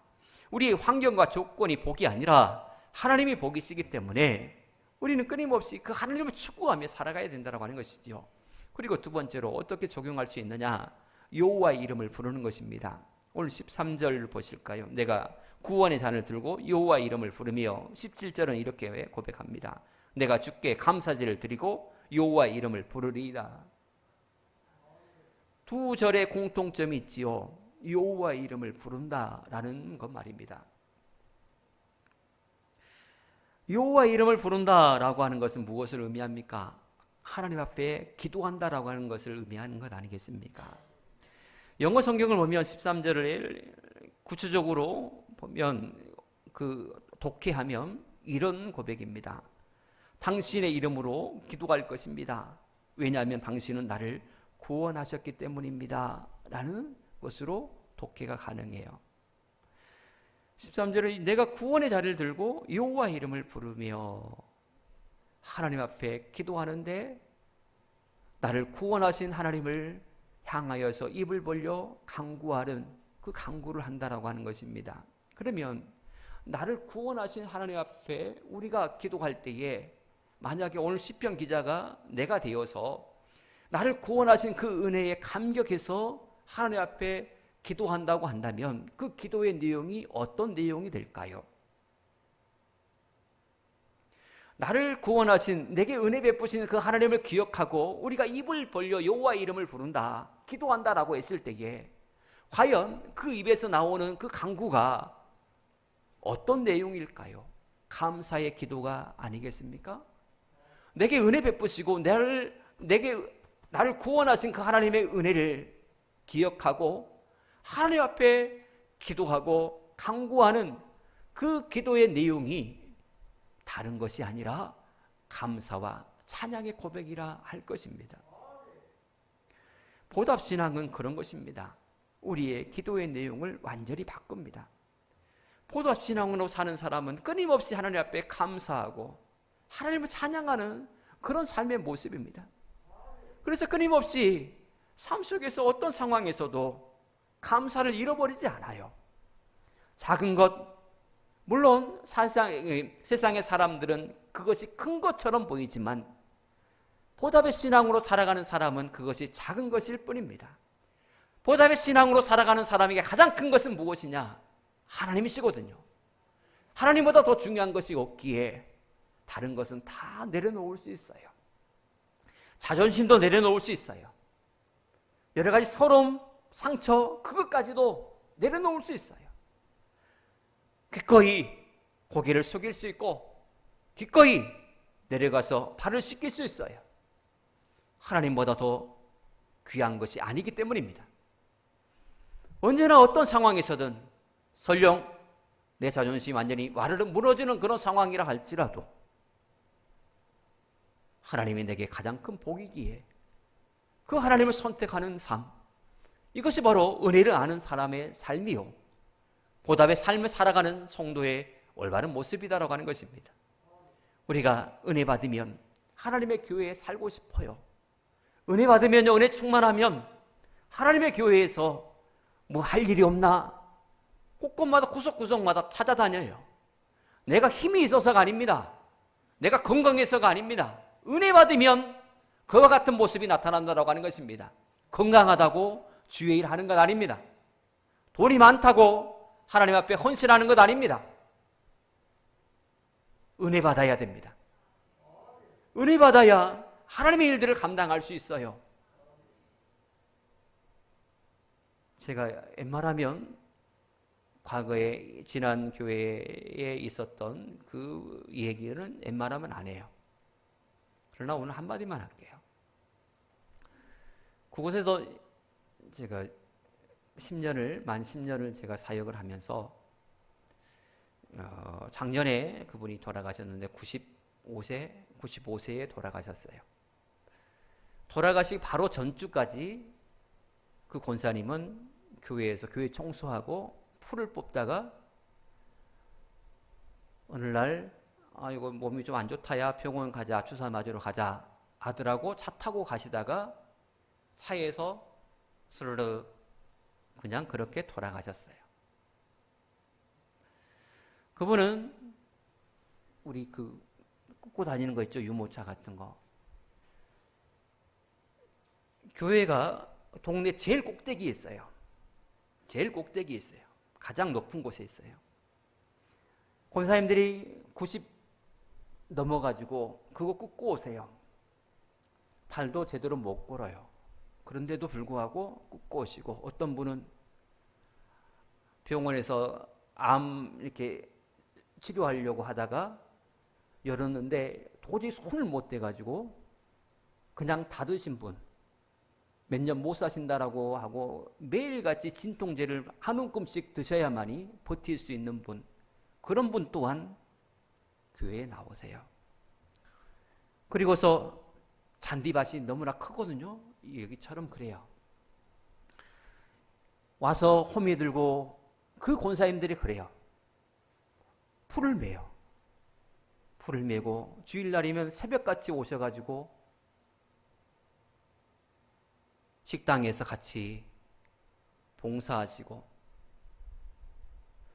우리의 환경과 조건이 복이 아니라 하나님이 복이시기 때문에 우리는 끊임없이 그 하나님을 추구하며 살아가야 된다고 하는 것이죠. 그리고 두 번째로 어떻게 적용할 수 있느냐? 여호와의 이름을 부르는 것입니다. 오늘 13절 보실까요? 내가 구원의 잔을 들고 여호와의 이름을 부르며 17절은 이렇게 고백합니다. 내가 주께 감사제를 드리고 여호와의 이름을 부르리이다. 두 절의 공통점이 있지요. 여호와의 이름을 부른다라는 것 말입니다. 여호와의 이름을 부른다라고 하는 것은 무엇을 의미합니까? 하나님 앞에 기도한다라고 하는 것을 의미하는 것 아니겠습니까? 영어 성경을 보면 13절을 구체적으로 보면 독해하면 이런 고백입니다. 당신의 이름으로 기도할 것입니다. 왜냐하면 당신은 나를 구원하셨기 때문입니다. 라는 것으로 독해가 가능해요. 13절은 내가 구원의 자리를 들고 여호와의 이름을 부르며 하나님 앞에 기도하는데 나를 구원하신 하나님을 향하여서 입을 벌려 간구하는 그 간구를 한다라고 하는 것입니다. 그러면 나를 구원하신 하나님 앞에 우리가 기도할 때에 만약에 오늘 시편 기자가 내가 되어서 나를 구원하신 그 은혜에 감격해서 하나님 앞에 기도한다고 한다면 그 기도의 내용이 어떤 내용이 될까요? 나를 구원하신 내게 은혜 베푸신 그 하나님을 기억하고 우리가 입을 벌려 여호와의 이름을 부른다, 기도한다라고 했을 때에 과연 그 입에서 나오는 그 간구가 어떤 내용일까요? 감사의 기도가 아니겠습니까? 내게 은혜 베푸시고 나를 구원하신 그 하나님의 은혜를 기억하고 하나님 앞에 기도하고 간구하는 그 기도의 내용이 다른 것이 아니라 감사와 찬양의 고백이라 할 것입니다. 보답신앙은 그런 것입니다. 우리의 기도의 내용을 완전히 바꿉니다. 보답신앙으로 사는 사람은 끊임없이 하나님 앞에 감사하고 하나님을 찬양하는 그런 삶의 모습입니다. 그래서 끊임없이 삶 속에서 어떤 상황에서도 감사를 잃어버리지 않아요. 작은 것, 물론 세상의 사람들은 그것이 큰 것처럼 보이지만 보답의 신앙으로 살아가는 사람은 그것이 작은 것일 뿐입니다. 보답의 신앙으로 살아가는 사람에게 가장 큰 것은 무엇이냐? 하나님이시거든요. 하나님보다 더 중요한 것이 없기에 다른 것은 다 내려놓을 수 있어요. 자존심도 내려놓을 수 있어요. 여러 가지 서러움, 상처, 그것까지도 내려놓을 수 있어요. 기꺼이 고개를 숙일 수 있고 기꺼이 내려가서 발을 씻길 수 있어요. 하나님보다 더 귀한 것이 아니기 때문입니다. 언제나 어떤 상황에서든 설령 내 자존심이 완전히 와르르 무너지는 그런 상황이라 할지라도 하나님이 내게 가장 큰 복이기에 그 하나님을 선택하는 삶, 이것이 바로 은혜를 아는 사람의 삶이요 보답의 삶을 살아가는 성도의 올바른 모습이다라고 하는 것입니다. 우리가 은혜 받으면 하나님의 교회에 살고 싶어요. 은혜 받으면, 은혜 충만하면 하나님의 교회에서 뭐 할 일이 없나 곳곳마다 구석구석마다 찾아다녀요. 내가 힘이 있어서가 아닙니다. 내가 건강해서가 아닙니다. 은혜 받으면 그와 같은 모습이 나타난다고 하는 것입니다. 건강하다고 주의 일 하는 것 아닙니다. 돈이 많다고 하나님 앞에 헌신하는 것 아닙니다. 은혜 받아야 됩니다. 은혜 받아야 하나님의 일들을 감당할 수 있어요. 제가 웬만하면 과거에 지난 교회에 있었던 그 얘기는 웬만하면 안 해요. 그러나 오늘 한마디만 할게요. 그곳에서 제가 만 10년을 제가 사역을 하면서 작년에 그분이 돌아가셨는데 95세에 돌아가셨어요. 돌아가시기 바로 전주까지 그 권사님은 교회에서 교회 청소하고 풀을 뽑다가 어느 날 이거 몸이 좀 안 좋다야 병원 가자, 주사 맞으러 가자 아들하고 차 타고 가시다가 차에서 스르르 그냥 그렇게 돌아가셨어요. 그분은 우리 그 꽂고 다니는 거 있죠, 유모차 같은 거. 교회가 동네 제일 꼭대기에 있어요. 제일 꼭대기에 있어요. 가장 높은 곳에 있어요. 권사님들이 90 넘어가지고 그거 꽂고 오세요. 팔도 제대로 못 걸어요. 그런데도 불구하고 꽂고 오시고, 어떤 분은 병원에서 암 이렇게 치료하려고 하다가 열었는데 도저히 손을 못 대가지고 그냥 닫으신 분, 몇 년 못 사신다라고 하고 매일같이 진통제를 한 움큼씩 드셔야만이 버틸 수 있는 분, 그런 분 또한 교회에 나오세요. 그리고서 잔디밭이 너무나 크거든요. 여기처럼 그래요. 와서 호미 들고, 그 권사님들이 그래요. 풀을 매요. 풀을 메고 주일날이면 새벽같이 오셔가지고 식당에서 같이 봉사하시고,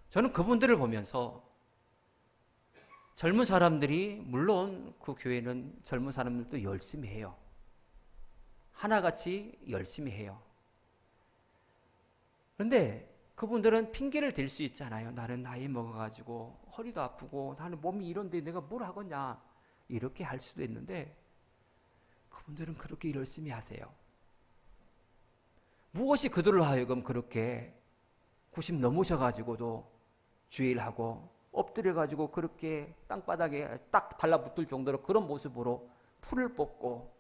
저는 그분들을 보면서 젊은 사람들이, 물론 그 교회는 젊은 사람들도 열심히 해요. 하나같이 열심히 해요. 그런데 그분들은 핑계를 댈 수 있잖아요. 나는 나이 먹어가지고 허리도 아프고 나는 몸이 이런데 내가 뭘 하겠냐, 이렇게 할 수도 있는데 그분들은 그렇게 열심히 하세요. 무엇이 그들로 하여금 그렇게 90 넘으셔가지고도 주일하고 엎드려가지고 그렇게 땅바닥에 딱 달라붙을 정도로 그런 모습으로 풀을 뽑고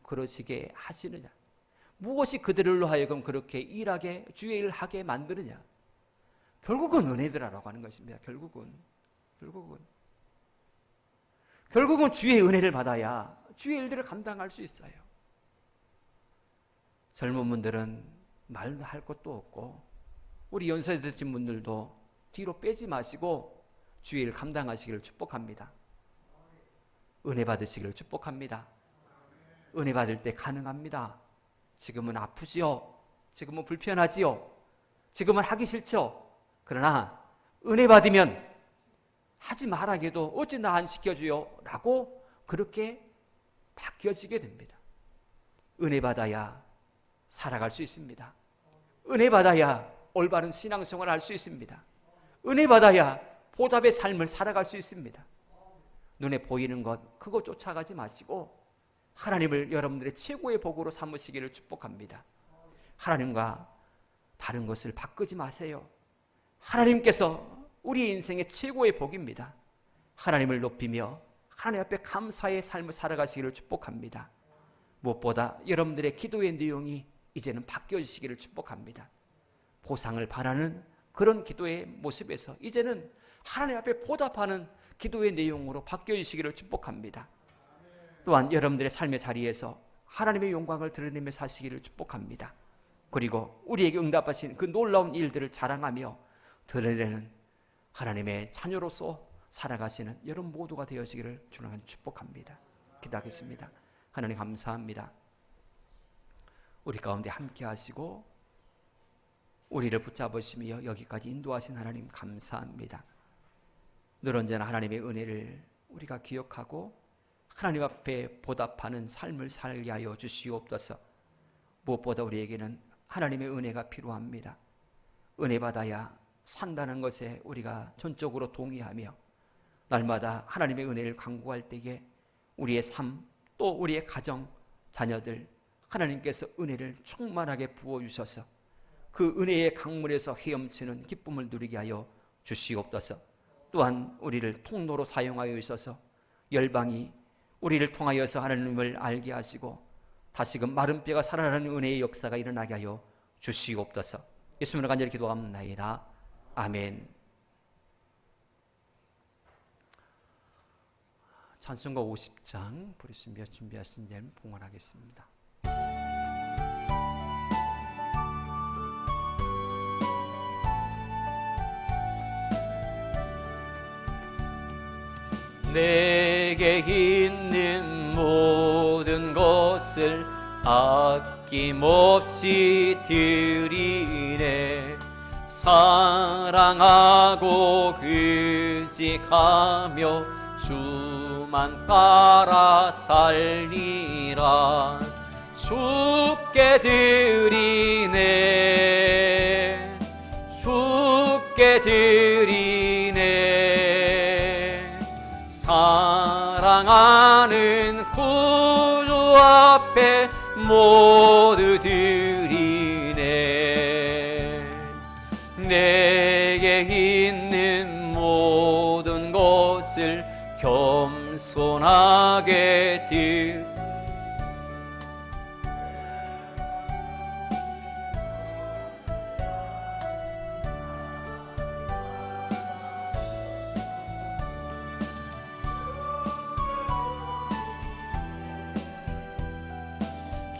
그러시게 하시느냐? 무엇이 그들로 하여금 그렇게 일하게, 주의 일을 하게 만드느냐? 결국은 은혜더라라고 하는 것입니다. 결국은 주의 은혜를 받아야 주의 일들을 감당할 수 있어요. 젊은 분들은 말할 것도 없고, 우리 연세 드신 분들도 뒤로 빼지 마시고 주의 일 감당하시기를 축복합니다. 은혜 받으시기를 축복합니다. 은혜 받을 때 가능합니다. 지금은 아프지요. 지금은 불편하지요. 지금은 하기 싫죠. 그러나 은혜 받으면 하지 말아게도 어찌 나 안 시켜줘요? 라고 그렇게 바뀌어지게 됩니다. 은혜 받아야 살아갈 수 있습니다. 은혜 받아야 올바른 신앙생활을 할 수 있습니다. 은혜 받아야 보답의 삶을 살아갈 수 있습니다. 눈에 보이는 것, 그거 쫓아가지 마시고 하나님을 여러분들의 최고의 복으로 삼으시기를 축복합니다. 하나님과 다른 것을 바꾸지 마세요. 하나님께서 우리 인생의 최고의 복입니다. 하나님을 높이며 하나님 앞에 감사의 삶을 살아가시기를 축복합니다. 무엇보다 여러분들의 기도의 내용이 이제는 바뀌어지시기를 축복합니다. 보상을 바라는 그런 기도의 모습에서 이제는 하나님 앞에 보답하는 기도의 내용으로 바뀌어지시기를 축복합니다. 또한 여러분들의 삶의 자리에서 하나님의 영광을 드러내며 사시기를 축복합니다. 그리고 우리에게 응답하신 그 놀라운 일들을 자랑하며 드러내는 하나님의 자녀로서 살아가시는 여러분 모두가 되어지기를 주님 축복합니다. 기도하겠습니다. 하나님 감사합니다. 우리 가운데 함께 하시고 우리를 붙잡으시며 여기까지 인도하신 하나님 감사합니다. 늘 언제나 하나님의 은혜를 우리가 기억하고 하나님 앞에 보답하는 삶을 살게 하여 주시옵소서. 무엇보다 우리에게는 하나님의 은혜가 필요합니다. 은혜 받아야 산다는 것에 우리가 전적으로 동의하며 날마다 하나님의 은혜를 간구할 때에 우리의 삶, 또 우리의 가정, 자녀들 하나님께서 은혜를 충만하게 부어주셔서 그 은혜의 강물에서 헤엄치는 기쁨을 누리게 하여 주시옵소서. 또한 우리를 통로로 사용하여 주셔서 열방이 우리를 통하여서 하나님을 알게 하시고 다시금 마른 뼈가 살아나는 은혜의 역사가 일어나게 하여 주시옵소서. 예수님으로 간절히 기도합나이다. 아멘. 찬송가 50장 부르시며 준비하신 점 봉헌하겠습니다. 내게 있는 모든 것을 아낌없이 드리네. 사랑하고 의지하며 주만 따라 살리라. 주께 드리네. 주께 드리네. 사랑하는 구주 앞에 모두 드리네. 내게 있는 모든 것을 겸손하게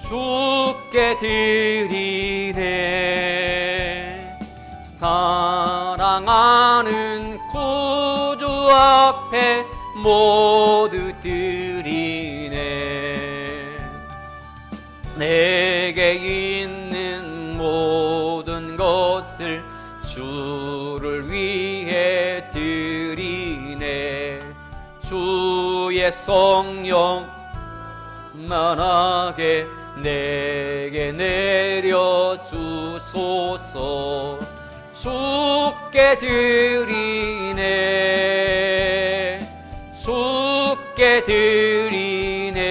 주께 드리네. 사랑하는 구주 앞에 모두 드리네. 내게 있는 모든 것을 주를 위해 드리네. 주의 성령 만하게 내게 내려주소서. 주께 드리네. 주께 드리네.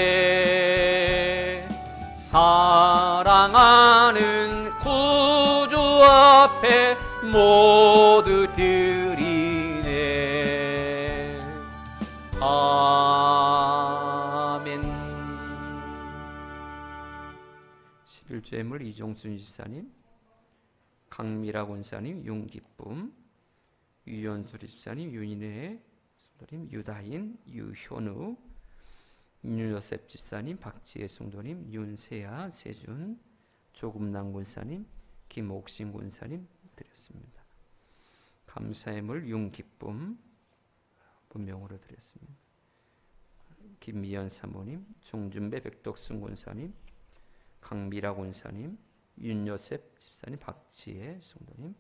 사랑하는 구주 앞에 모두 드리네. 아멘. 11주 예물 이종순 집사님, 강미라 권사님, 윤기쁨, 유연수 집사님, 윤인혜 성도님, 유다인, 유현우, 윤요셉 집사님, 박지혜 성도님, 윤세아, 세준, 조금남 권사님, 김옥신 권사님 드렸습니다. 감사의물 윤기쁨 본명으로 드렸습니다. 김미연 사모님, 종준배 백덕순 권사님, 강미라 권사님, 윤요셉 집사님, 박지혜 성도님,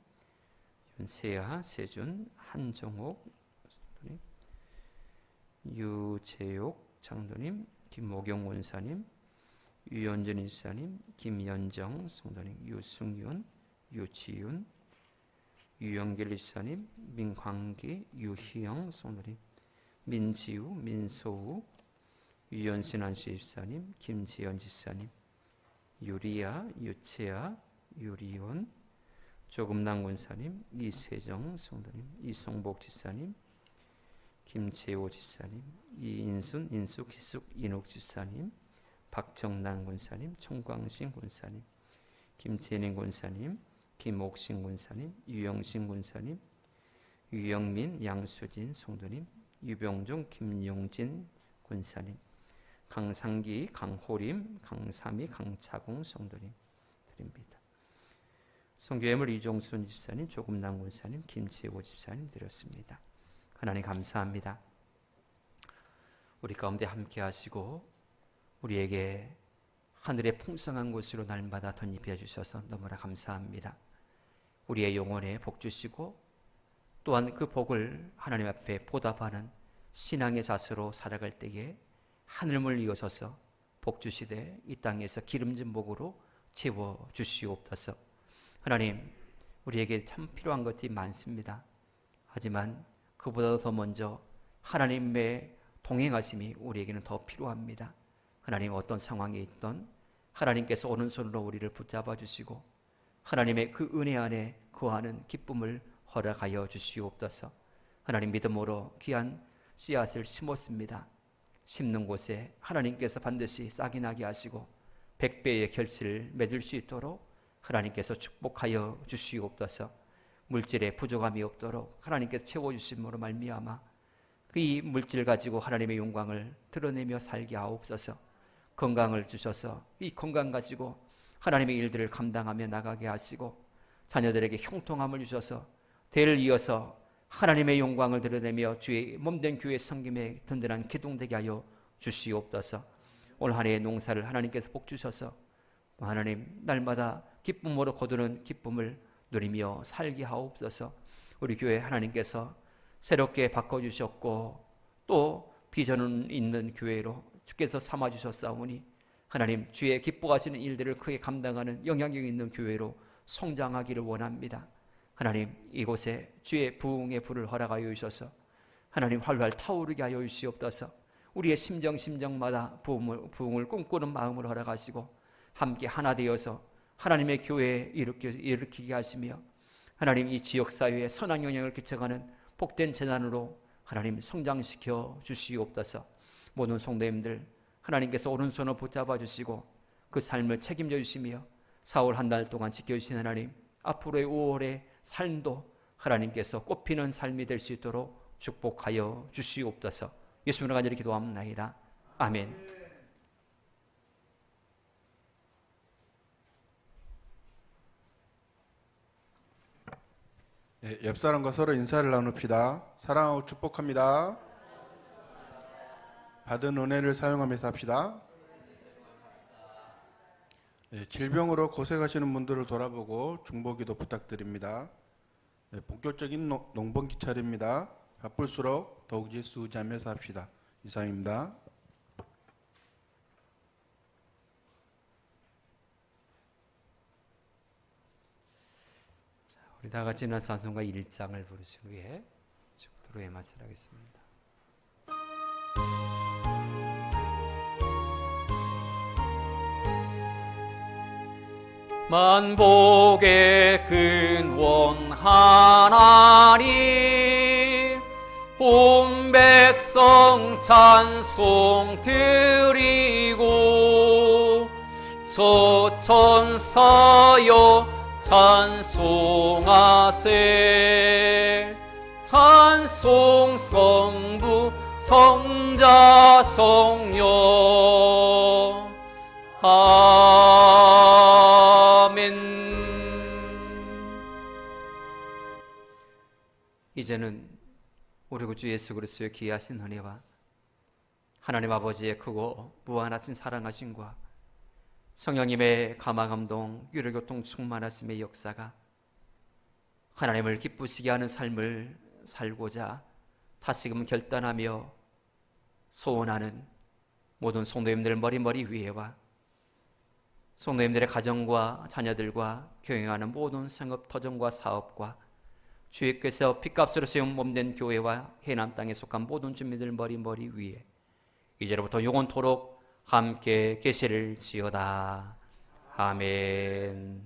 윤세아, 세준, 한정옥 성도님, 유재옥 장로님, 김모경 원사님, 유연전 일사님, 김연정 성도님, 유승윤, 유지윤, 유영길 일사님, 민광기, 유희영 성도님, 민지우, 민소우, 유연신 안수 집사님, 김지연 집사님, 유리아, 유채아, 유리원, 조금남 권사님, 이세정 성도님, 이송복 집사님, 김재호 집사님, 이인순, 인숙, 희숙, 인옥 집사님, 박정남 권사님, 총광신 권사님, 김재ninh 권사님, 김옥신 권사님, 유영신 권사님, 유영민, 양수진 성도님, 유병종, 김용진 권사님, 강상기, 강호림, 강삼희, 강차공 성도님 드립니다. 성교예물 이종순 집사님, 조금남 권사님, 김지호 집사님 드렸습니다. 하나님 감사합니다. 우리 가운데 함께 하시고 우리에게 하늘의 풍성한 곳으로 날마다 덧입혀 주셔서 너무나 감사합니다. 우리의 영혼에 복 주시고 또한 그 복을 하나님 앞에 보답하는 신앙의 자세로 살아갈 때에 하늘물 이어서서 복 주시되 이 땅에서 기름진 복으로 채워 주시옵소서. 하나님, 우리에게 참 필요한 것이 많습니다. 하지만 그보다도 더 먼저 하나님의 동행하심이 우리에게는 더 필요합니다. 하나님, 어떤 상황에 있던 하나님께서 오른손으로 우리를 붙잡아 주시고 하나님의 그 은혜 안에 거하는 기쁨을 허락하여 주시옵소서. 하나님, 믿음으로 귀한 씨앗을 심었습니다. 심는 곳에 하나님께서 반드시 싹이 나게 하시고 100배의 결실을 맺을 수 있도록 하나님께서 축복하여 주시옵소서. 물질에 부족함이 없도록 하나님께서 채워주심으로 말미암아 이 물질 가지고 하나님의 영광을 드러내며 살게 하옵소서. 건강을 주셔서 이 건강 가지고 하나님의 일들을 감당하며 나가게 하시고 자녀들에게 형통함을 주셔서 대를 이어서 하나님의 영광을 드러내며 주의 몸된 교회 섬김에 든든한 기둥되게 하여 주시옵소서. 올 한 해의 농사를 하나님께서 복 주셔서 하나님 날마다 기쁨으로 거두는 기쁨을 누리며 살게 하옵소서. 우리 교회 하나님께서 새롭게 바꿔주셨고 또 비전은 있는 교회로 주께서 삼아주셨사오니 하나님 주의 기뻐하시는 일들을 크게 감당하는 영향력 있는 교회로 성장하기를 원합니다. 하나님 이곳에 주의 부흥의 불을 허락하여 주셔서 하나님 활활 타오르게 하여 주시옵소서. 우리의 심정마다 부흥을 꿈꾸는 마음을 허락하시고 함께 하나 되어서 하나님의 교회에 일으키게 하시며 하나님 이 지역사회에 선한 영향을 끼쳐가는 복된 재난으로 하나님 성장시켜 주시옵소서. 모든 성도님들 하나님께서 오른손을 붙잡아 주시고 그 삶을 책임져 주시며 4월 한 달 동안 지켜주신 하나님 앞으로의 5월의 삶도 하나님께서 꽃피는 삶이 될 수 있도록 축복하여 주시옵소서. 예수님으로 간절히 기도합나이다. 아멘. 네, 옆 사람과 서로 인사를 나눕시다. 사랑하고 축복합니다. 받은 은혜를 사용하면서 합시다. 네, 질병으로 고생하시는 분들을 돌아보고 중보기도 부탁드립니다. 네, 본격적인 농번기 차례입니다. 바쁠수록 더욱 질수자면서 합시다. 이상입니다. 우리 다 같이 찬송가 1장을 부르신 후에 축도로의 말씀을 하겠습니다. 만복의 근원 하나님 온 백성 찬송 드리고 저 천사여 찬송하세 찬송 성부 성자 성령 아멘. 이제는 우리 구주 예수 그리스도의 귀하신 은혜와 하나님 아버지의 크고 무한하신 사랑하심과 성령님의 감화감동 유료교통 충만하심의 역사가 하나님을 기쁘시게 하는 삶을 살고자 다시금 결단하며 소원하는 모든 성도님들 머리 위에와 성도님들의 가정과 자녀들과 경영하는 모든 생업, 터전과 사업과 주님께서 핏값으로 세운 몸된 교회와 해남 땅에 속한 모든 주민들 머리 위에 이제로부터 영원토록 함께 계시를 지어다. 아멘.